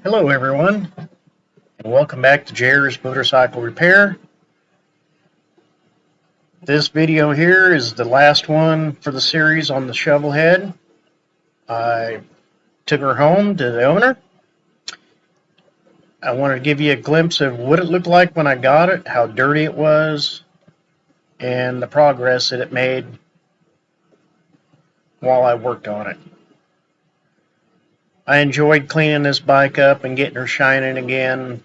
Hello everyone, and welcome back to Jer's Motorcycle Repair. This video here is the last one for the series on the Shovelhead. I took her home to the owner. I wanted to give you a glimpse of what it looked like when I got it, how dirty it was, and the progress that it made while I worked on it. I enjoyed cleaning this bike up and getting her shining again.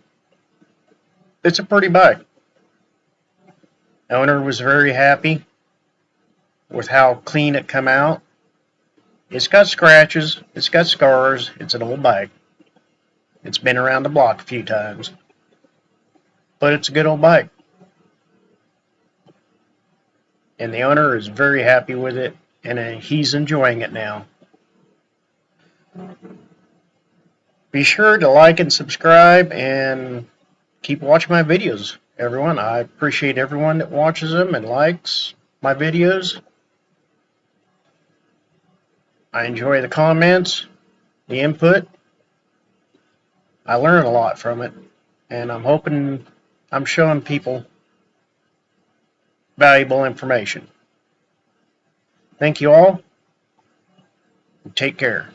It's a pretty bike. The owner was very happy with how clean it come out. It's got scratches, it's got scars, it's an old bike. It's been around the block a few times. But it's a good old bike. And the owner is very happy with it, and he's enjoying it now. Be sure to like and subscribe and keep watching my videos, everyone. I appreciate everyone that watches them and likes my videos. I enjoy the comments, the input. I learn a lot from it, and I'm hoping I'm showing people valuable information. Thank you all, and take care.